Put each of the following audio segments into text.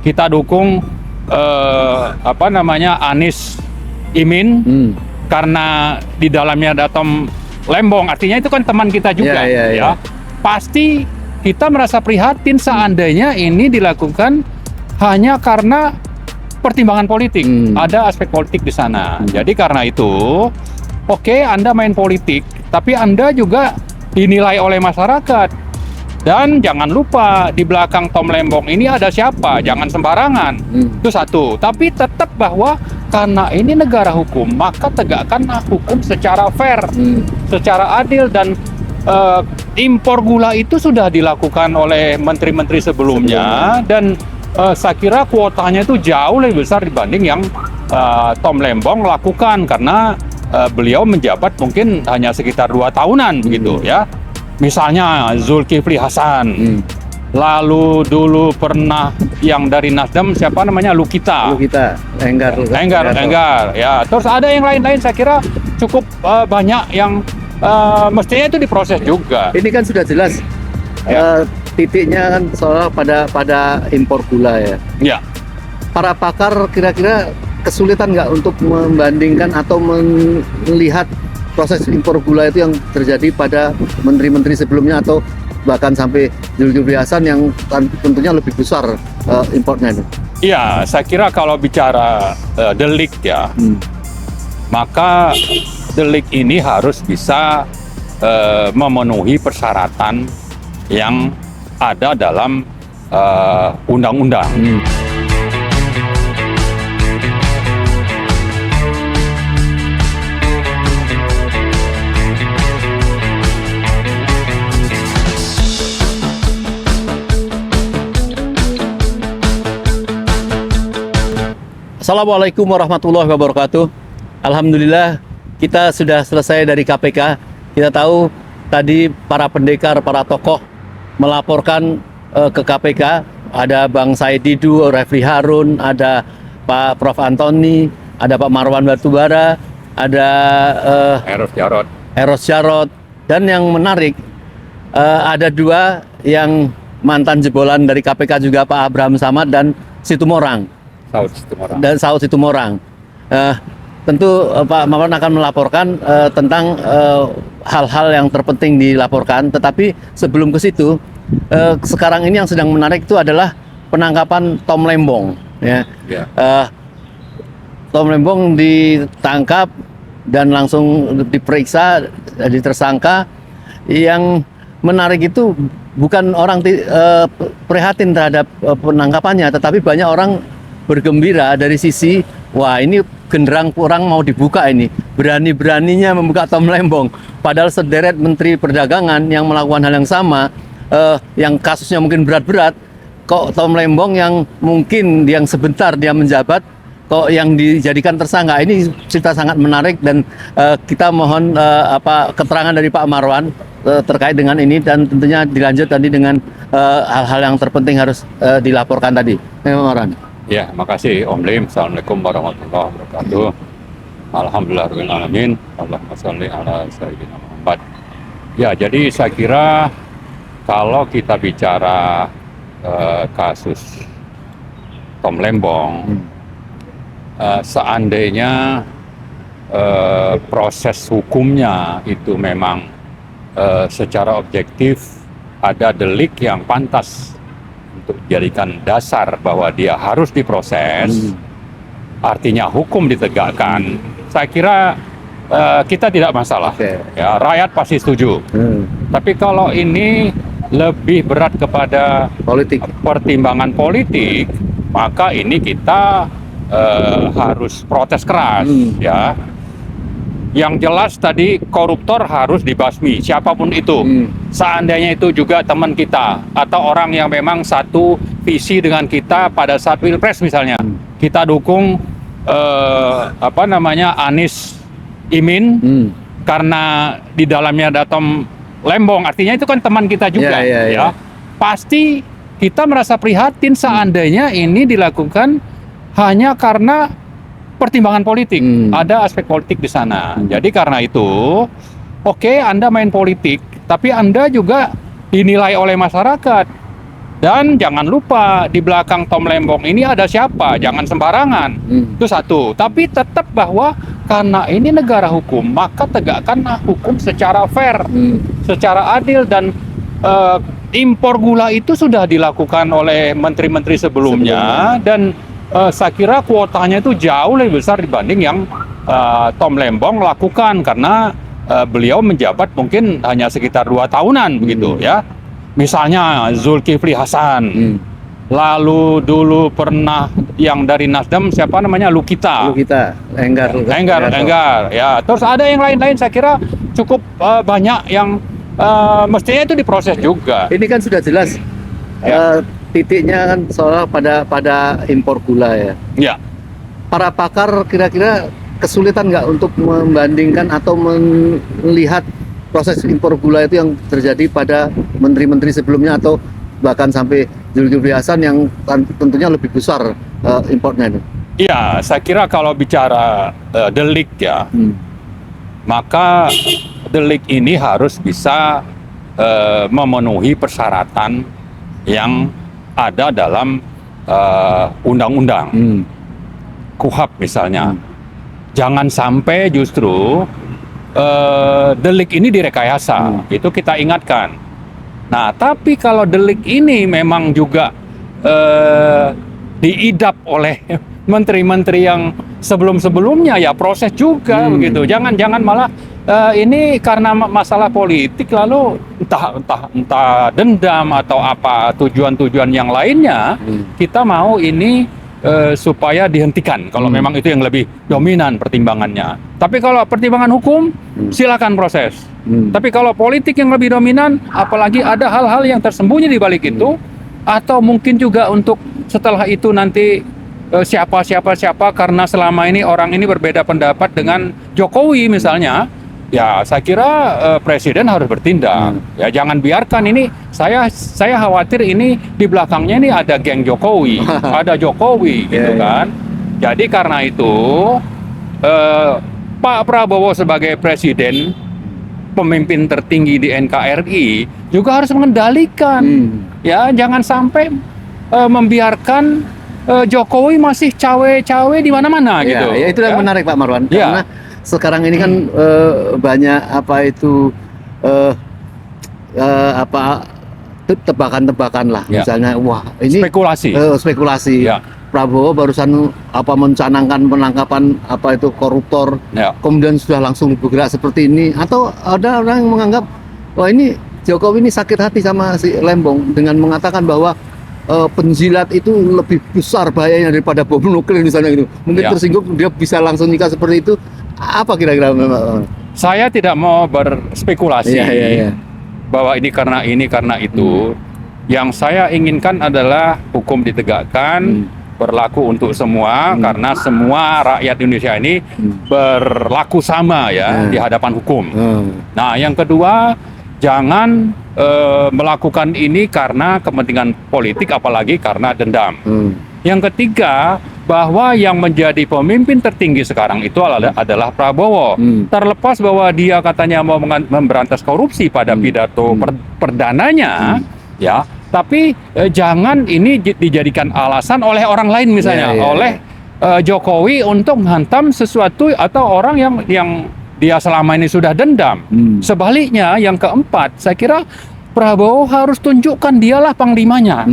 kita dukung Anies Imin karena di dalamnya ada Tom Lembong, artinya itu kan teman kita juga, ya. Pasti kita merasa prihatin seandainya ini dilakukan hanya karena pertimbangan politik, ada aspek politik di sana. Jadi karena itu, oke, Anda main politik, tapi Anda juga dinilai oleh masyarakat. Dan jangan lupa di belakang Tom Lembong ini ada siapa, jangan sembarangan. Itu satu. Tapi tetap bahwa karena ini negara hukum, maka tegakkanlah hukum secara fair, secara adil, dan impor gula itu sudah dilakukan oleh menteri-menteri sebelumnya. Dan saya kira kuotanya itu jauh lebih besar dibanding yang Tom Lembong lakukan, karena beliau menjabat mungkin hanya sekitar 2 tahunan begitu, ya. Misalnya Zulkifli Hasan, lalu dulu pernah yang dari Nasdem siapa namanya, Lukita Enggar, ya. Terus ada yang lain-lain, saya kira cukup banyak yang mestinya itu diproses juga. Ini kan sudah jelas titiknya kan soal pada impor gula, ya. Ya. Para pakar kira-kira kesulitan nggak untuk membandingkan atau melihat proses impor gula itu yang terjadi pada menteri-menteri sebelumnya atau bahkan sampai Zulkifli Hasan yang tentunya lebih besar importnya itu? Iya, saya kira kalau bicara delik, ya, maka delik ini harus bisa memenuhi persyaratan yang ada dalam undang-undang. Assalamualaikum warahmatullahi wabarakatuh. Alhamdulillah kita sudah selesai dari KPK. Kita tahu tadi para pendekar, para tokoh melaporkan ke KPK. Ada Bang Said Didu, Refli Harun, ada Pak Prof Antoni, ada Pak Marwan Batubara, ada Eros Jarot. Dan yang menarik, ada 2 yang mantan jebolan dari KPK juga, Pak Abraham Samad dan Saud Situmorang. Tentu Pak Marwan akan melaporkan tentang hal-hal yang terpenting dilaporkan. Tetapi sebelum ke situ, sekarang ini yang sedang menarik itu adalah penangkapan Tom Lembong. Ya. Tom Lembong ditangkap dan langsung diperiksa, jadi tersangka. Yang menarik itu bukan orang prihatin terhadap penangkapannya, tetapi banyak orang bergembira dari sisi, wah ini genderang kurang mau dibuka ini. Berani-beraninya membuka Tom Lembong. Padahal sederet menteri perdagangan yang melakukan hal yang sama, yang kasusnya mungkin berat-berat, kok Tom Lembong yang mungkin yang sebentar dia menjabat, kok yang dijadikan tersangka. Ini cerita sangat menarik dan kita mohon keterangan dari Pak Marwan terkait dengan ini, dan tentunya dilanjut tadi dengan hal-hal yang terpenting harus dilaporkan tadi. Pak Marwan. Ya, makasih Om Lim. Assalamualaikum warahmatullahi wabarakatuh. Alhamdulillahirrahmanirrahim. Allahumma sholli ala sayyidina Muhammad. Ya, jadi saya kira kalau kita bicara kasus Tom Lembong, seandainya proses hukumnya itu memang secara objektif ada delik yang pantas untuk dijadikan dasar bahwa dia harus diproses, artinya hukum ditegakkan, saya kira kita tidak masalah. Ya, rakyat pasti setuju. Tapi kalau ini lebih berat kepada pertimbangan politik, maka ini kita harus protes keras. Ya, yang jelas tadi koruptor harus dibasmi, siapapun itu. Seandainya itu juga teman kita atau orang yang memang satu visi dengan kita pada saat Pilpres misalnya, kita dukung Anies Imin karena di dalamnya ada Tom Lembong, artinya itu kan teman kita juga, ya. Pasti kita merasa prihatin seandainya ini dilakukan hanya karena pertimbangan politik, ada aspek politik di sana. Jadi karena itu, oke, Anda main politik, tapi Anda juga dinilai oleh masyarakat. Dan jangan lupa di belakang Tom Lembong ini ada siapa, jangan sembarangan. Itu satu. Tapi tetap bahwa karena ini negara hukum, maka tegakkanlah hukum secara fair, secara adil, dan impor gula itu sudah dilakukan oleh menteri-menteri sebelumnya. Dan saya kira kuotanya itu jauh lebih besar dibanding yang Tom Lembong lakukan, karena beliau menjabat mungkin hanya sekitar 2 tahunan begitu ya. Misalnya Zulkifli Hasan, lalu dulu pernah yang dari Nasdem siapa namanya, Lukita, Enggar, ya. Terus ada yang lain-lain, saya kira cukup banyak yang mestinya itu diproses juga. Ini kan sudah jelas titiknya kan soal pada impor gula ya. Ya. Para pakar kira-kira kesulitan nggak untuk membandingkan atau melihat proses impor gula itu yang terjadi pada menteri-menteri sebelumnya atau bahkan sampai Zulkifli Hasan yang tentunya lebih besar importnya itu? Iya, saya kira kalau bicara delik ya, maka delik ini harus bisa memenuhi persyaratan yang ada dalam undang-undang, KUHP misalnya. Jangan sampai justru delik ini direkayasa, itu kita ingatkan. Nah, tapi kalau delik ini memang juga diidap oleh menteri-menteri yang sebelum-sebelumnya, ya proses juga begitu. Jangan malah ini karena masalah politik lalu entah dendam atau apa tujuan-tujuan yang lainnya, kita mau ini supaya dihentikan kalau memang itu yang lebih dominan pertimbangannya. Tapi kalau pertimbangan hukum, silakan proses. Tapi kalau politik yang lebih dominan, apalagi ada hal-hal yang tersembunyi di balik itu, atau mungkin juga untuk setelah itu nanti siapa karena selama ini orang ini berbeda pendapat dengan Jokowi misalnya, ya saya kira presiden harus bertindak. Ya jangan biarkan ini, saya khawatir ini di belakangnya ini ada geng Jokowi, ada Jokowi gitu kan. Jadi karena itu Pak Prabowo sebagai presiden, pemimpin tertinggi di NKRI juga harus mengendalikan. Ya jangan sampai membiarkan Jokowi masih cawe-cawe di mana-mana gitu. Ya itu yang menarik Pak Marwan, karena sekarang ini kan banyak tebakan-tebakan lah, misalnya wah ini spekulasi. Prabowo barusan mencanangkan penangkapan koruptor, kemudian sudah langsung bergerak seperti ini, atau ada orang yang menganggap wah ini Jokowi ini sakit hati sama si Lembong dengan mengatakan bahwa penjilat itu lebih besar bahayanya daripada bom nuklir misalnya gitu. Mungkin tersinggung dia bisa langsung nikah seperti itu. Apa kira-kira? Saya tidak mau berspekulasi bahwa ini karena itu. Yang saya inginkan adalah hukum ditegakkan, berlaku untuk semua, karena semua rakyat Indonesia ini berlaku sama ya di hadapan hukum. Nah, yang kedua, jangan melakukan ini karena kepentingan politik, apalagi karena dendam. Yang ketiga, bahwa yang menjadi pemimpin tertinggi sekarang itu adalah Prabowo. Terlepas bahwa dia katanya mau memberantas korupsi pada pidato perdananya, ya, tapi jangan ini dijadikan alasan oleh orang lain misalnya, oleh Jokowi untuk menghantam sesuatu atau orang yang dia selama ini sudah dendam. Sebaliknya, yang keempat, saya kira Prabowo harus tunjukkan dialah panglimanya.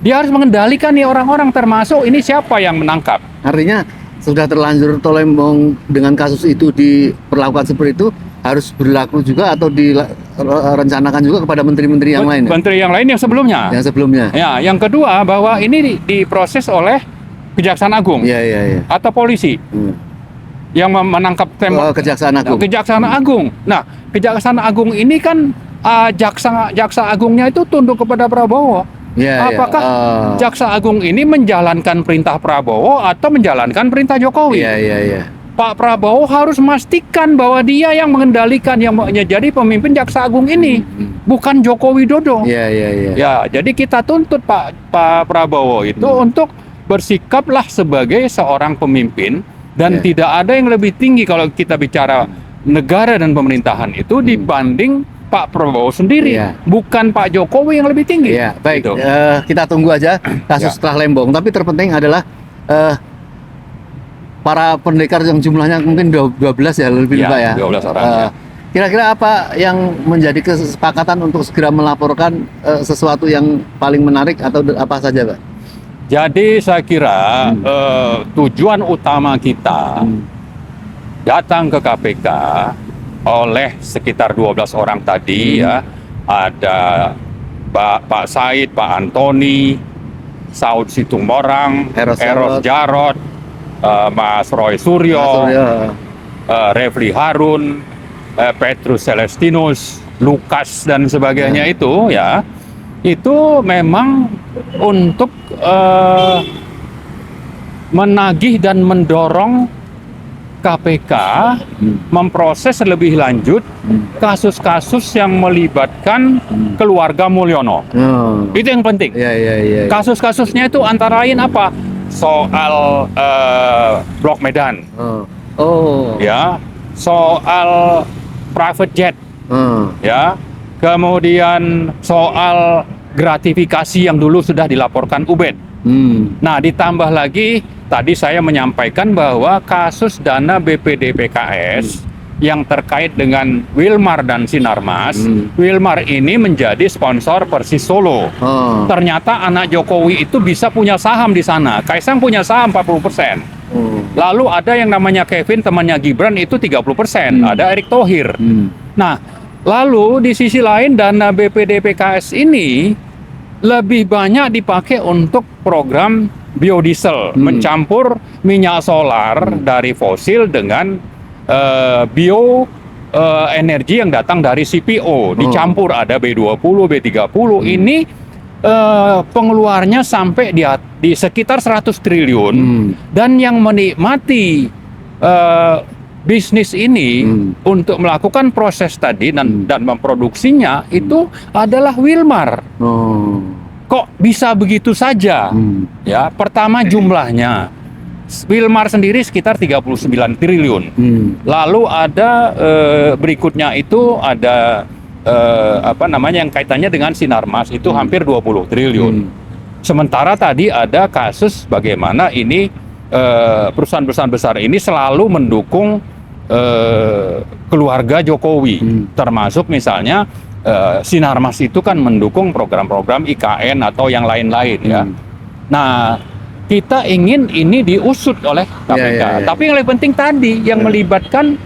Dia harus mengendalikan nih orang-orang, termasuk ini siapa yang menangkap. Artinya sudah terlanjur Lembong dengan kasus itu diperlakukan seperti itu, harus berlaku juga atau direncanakan juga kepada menteri-menteri yang lain. Menteri yang lain yang sebelumnya. Yang sebelumnya. Ya, yang kedua bahwa ini diproses oleh Kejaksaan Agung atau polisi. Yang menangkap Kejaksaan Agung. Kejaksaan Agung. Nah, Kejaksaan Agung ini kan jaksa agungnya itu tunduk kepada Prabowo. Apakah Jaksa Agung ini menjalankan perintah Prabowo atau menjalankan perintah Jokowi? Pak Prabowo harus memastikan bahwa dia yang mengendalikan, yang menjadi pemimpin Jaksa Agung ini, bukan Joko Widodo. Ya, jadi kita tuntut Pak Prabowo itu untuk bersikaplah sebagai seorang pemimpin, dan tidak ada yang lebih tinggi kalau kita bicara negara dan pemerintahan itu dibanding Pak Prabowo sendiri, Iya. bukan Pak Jokowi yang lebih tinggi. Iya, baik. Gitu. Kita tunggu aja kasus Ya. setelah Lembong. Tapi terpenting adalah para pendekar yang jumlahnya mungkin 12 ya lebih Ya, Pak ya. 12 orang, ya. Kira-kira apa yang menjadi kesepakatan untuk segera melaporkan sesuatu yang paling menarik atau apa saja, Pak? Jadi saya kira tujuan utama kita datang ke KPK oleh sekitar 12 orang tadi ya, ada Pak Said, Pak Antoni, Saud Situmorang, Eros Jarot, Mas Roy Suryo, Refli Harun, Petrus Celestinus, Lukas dan sebagainya itu ya, itu memang untuk menagih dan mendorong KPK memproses lebih lanjut kasus-kasus yang melibatkan keluarga Mulyono. Itu yang penting. Iya. Kasus-kasusnya itu antara lain apa? Soal Blok Medan, ya, soal private jet, ya, kemudian soal gratifikasi yang dulu sudah dilaporkan Ubed. Nah, ditambah lagi tadi saya menyampaikan bahwa kasus dana BPD PKS yang terkait dengan Wilmar dan Sinarmas, Wilmar ini menjadi sponsor Persis Solo. Ternyata anak Jokowi itu bisa punya saham di sana. Kaisang punya saham 40%. Lalu ada yang namanya Kevin, temannya Gibran itu 30%. Ada Erick Thohir. Nah, lalu di sisi lain dana BPD PKS ini lebih banyak dipakai untuk program biodiesel, mencampur minyak solar dari fosil dengan energi yang datang dari CPO, dicampur ada B20, B30. Ini pengeluarannya sampai di sekitar 100 triliun dan yang menikmati bisnis ini untuk melakukan proses tadi dan memproduksinya itu adalah Wilmar. Kok bisa begitu saja? Ya, pertama jumlahnya. Wilmar sendiri sekitar 39 triliun. Lalu ada berikutnya itu ada yang kaitannya dengan Sinarmas itu hampir 20 triliun. Sementara tadi ada kasus bagaimana ini perusahaan-perusahaan besar ini selalu mendukung keluarga Jokowi, termasuk misalnya Sinarmas itu kan mendukung program-program IKN atau yang lain-lain ya. Nah, kita ingin ini diusut oleh KPK. Tapi yang lebih penting tadi yang melibatkan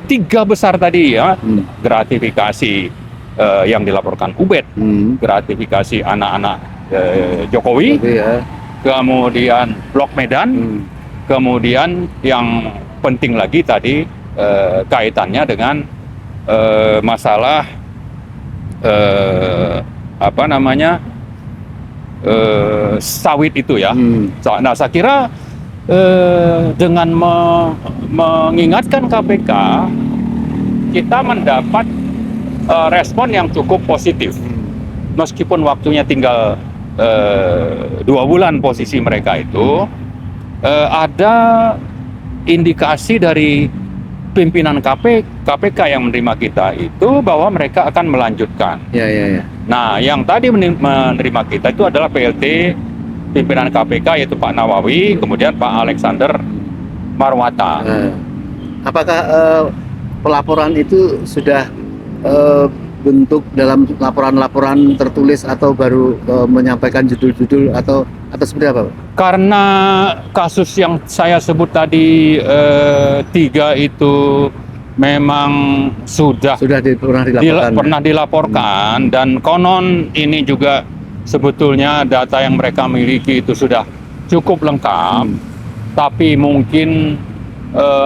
tiga besar tadi ya, gratifikasi yang dilaporkan Ubed, gratifikasi anak-anak Jokowi, kemudian Blok Medan, kemudian yang penting lagi tadi kaitannya dengan masalah sawit itu ya. Nah, saya kira dengan mengingatkan KPK, kita mendapat respon yang cukup positif. Meskipun waktunya tinggal 2 bulan posisi mereka itu, ada indikasi dari pimpinan KPK yang menerima kita itu bahwa mereka akan melanjutkan. Nah, yang tadi menerima kita itu adalah PLT pimpinan KPK yaitu Pak Nawawi, kemudian Pak Alexander Marwata. Apakah pelaporan itu sudah bentuk dalam laporan-laporan tertulis atau baru menyampaikan judul-judul atau seperti apa, Pak? Karena kasus yang saya sebut tadi 3 itu memang pernah dilaporkan dan konon ini juga sebetulnya data yang mereka miliki itu sudah cukup lengkap, tapi mungkin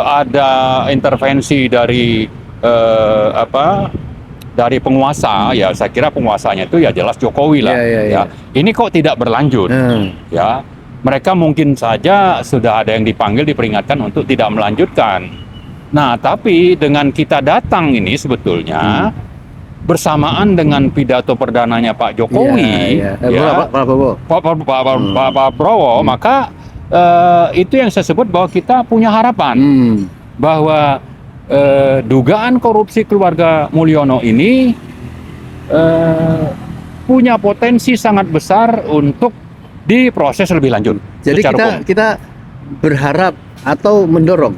ada intervensi dari dari penguasa, ya saya kira penguasanya itu ya jelas Jokowi lah. Ya. Ini kok tidak berlanjut, ya mereka mungkin saja sudah ada yang dipanggil diperingatkan untuk tidak melanjutkan. Nah, tapi dengan kita datang ini sebetulnya bersamaan dengan pidato perdananya Pak Jokowi, Pak Prabowo, maka itu yang saya sebut bahwa kita punya harapan bahwa dugaan korupsi keluarga Mulyono ini punya potensi sangat besar untuk diproses lebih lanjut. Jadi kita berharap atau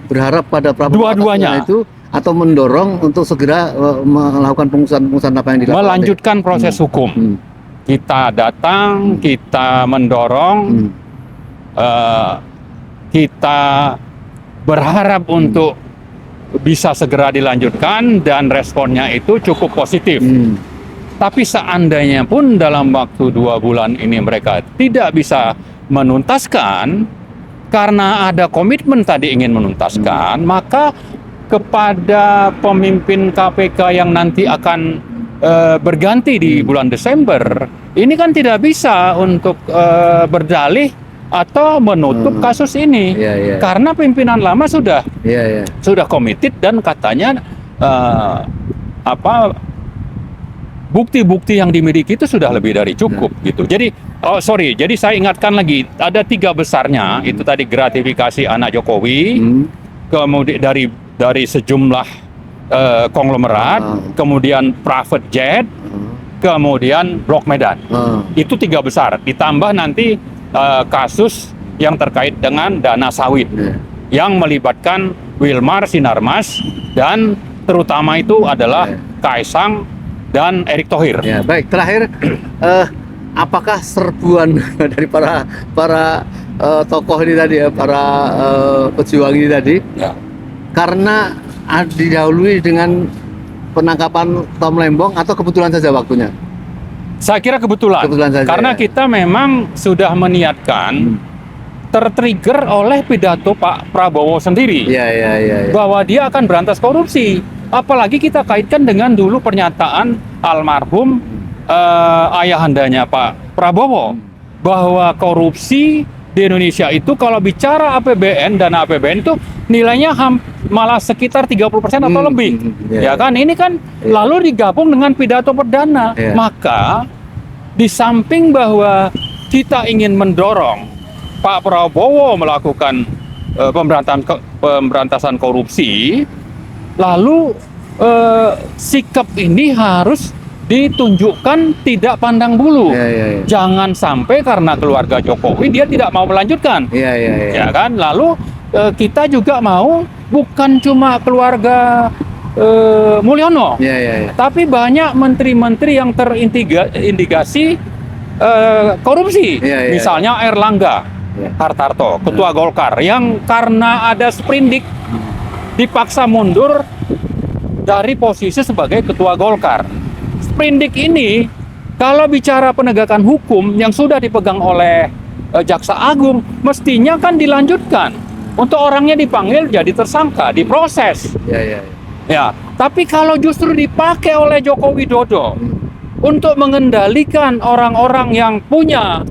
berharap pada Prabowo dua-duanya itu, atau mendorong untuk segera melakukan pengusahan apa yang dilakukan. Melanjutkan proses hukum. Kita datang, kita mendorong, kita berharap untuk bisa segera dilanjutkan dan responnya itu cukup positif. Tapi seandainya pun dalam waktu 2 bulan ini mereka tidak bisa menuntaskan, karena ada komitmen tadi ingin menuntaskan, maka kepada pemimpin KPK yang nanti akan berganti di bulan Desember, ini kan tidak bisa untuk berdalih atau menutup kasus ini, karena pimpinan lama sudah komited dan katanya bukti-bukti yang dimiliki itu sudah lebih dari cukup gitu. Jadi jadi saya ingatkan lagi, ada 3 besarnya itu tadi: gratifikasi anak Jokowi, kemudian dari sejumlah konglomerat, kemudian private jet, kemudian Blok Medan. Itu 3 besar. Ditambah nanti kasus yang terkait dengan dana sawit yang melibatkan Wilmar Sinarmas dan terutama itu adalah Kaisang dan Erick Thohir. Ya, baik. Terakhir, apakah serbuan dari para tokoh ini tadi ya, para pejuang ini tadi, karena didahului dengan penangkapan Tom Lembong, atau kebetulan saja waktunya? Saya kira kebetulan saja, karena kita memang sudah meniatkan, tertrigger oleh pidato Pak Prabowo sendiri, bahwa dia akan berantas korupsi. Apalagi kita kaitkan dengan dulu pernyataan almarhum ayahandanya Pak Prabowo, bahwa korupsi di Indonesia itu kalau bicara APBN, dana APBN itu nilainya malah sekitar 30% atau lebih. Ya kan, ini kan lalu digabung dengan pidato perdana. Maka di samping bahwa kita ingin mendorong Pak Prabowo melakukan pemberantasan korupsi, lalu sikap ini harus ditunjukkan tidak pandang bulu. Jangan sampai karena keluarga Jokowi dia tidak mau melanjutkan. Ya kan? Lalu kita juga mau bukan cuma keluarga Mulyono, tapi banyak menteri-menteri yang terindikasi korupsi. Misalnya Erlangga Hartarto, ketua Golkar, yang karena ada sprindik dipaksa mundur dari posisi sebagai ketua Golkar. Sprindik ini kalau bicara penegakan hukum yang sudah dipegang oleh Jaksa Agung, mestinya kan dilanjutkan untuk orangnya dipanggil jadi tersangka, diproses. Ya, tapi kalau justru dipakai oleh Joko Widodo untuk mengendalikan orang-orang yang punya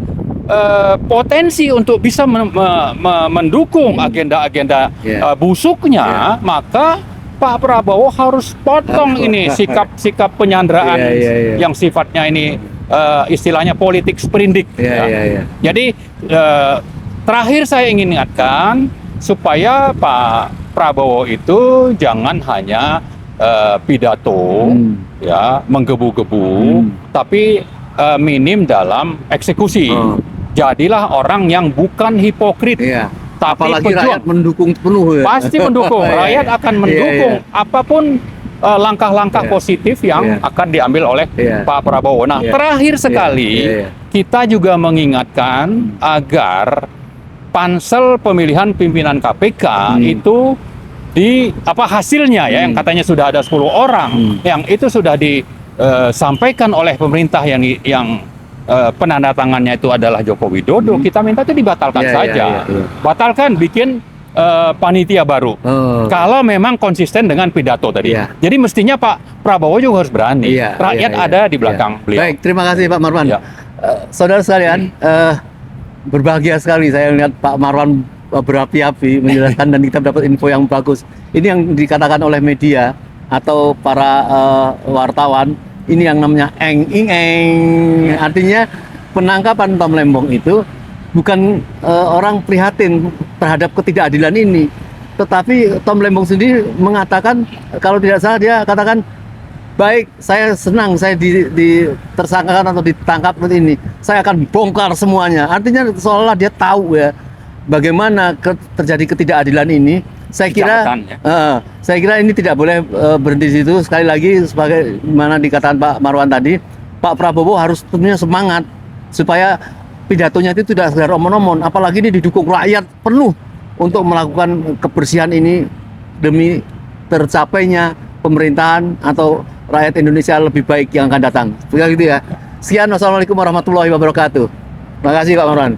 potensi untuk bisa mendukung agenda-agenda busuknya, maka Pak Prabowo harus potong ini sikap penyanderaan yang sifatnya ini istilahnya politik sprindik. Jadi terakhir saya ingin ingatkan supaya Pak Prabowo itu jangan hanya pidato menggebu-gebu, tapi minim dalam eksekusi. Jadilah orang yang bukan hipokrit. Tapi apalagi rakyat mendukung penuh. Pasti mendukung. Rakyat akan mendukung apapun langkah-langkah positif yang akan diambil oleh Pak Prabowo. Nah, terakhir sekali kita juga mengingatkan agar pansel pemilihan pimpinan KPK itu hasilnya yang katanya sudah ada 10 orang yang itu sudah disampaikan oleh pemerintah yang penandatangannya itu adalah Joko Widodo. Kita minta itu dibatalkan saja. Batalkan, bikin panitia baru. Kalau memang konsisten dengan pidato tadi. Jadi mestinya Pak Prabowo juga harus berani. Rakyat ada di belakang beliau. Baik, terima kasih Pak Marwan. Saudara sekalian, berbahagia sekali saya melihat Pak Marwan berapi-api menjelaskan dan kita dapat info yang bagus. Ini yang dikatakan oleh media atau para wartawan, ini yang namanya eng. Artinya penangkapan Tom Lembong itu bukan orang prihatin terhadap ketidakadilan ini, tetapi Tom Lembong sendiri mengatakan, kalau tidak salah dia katakan, baik, saya senang saya ditersangkakan atau ditangkap ini, saya akan bongkar semuanya. Artinya seolah dia tahu ya bagaimana terjadi ketidakadilan ini. Saya kira, saya kira ini tidak boleh berhenti di situ. Sekali lagi, sebagaimana dikatakan Pak Marwan tadi, Pak Prabowo harus tentunya semangat supaya pidatonya itu tidak sekedar omon-omon, apalagi ini didukung rakyat penuh untuk melakukan kebersihan ini demi tercapainya pemerintahan atau rakyat Indonesia lebih baik yang akan datang. Begitu ya. Sekian, wassalamualaikum warahmatullahi wabarakatuh. Terima kasih Pak Marwan.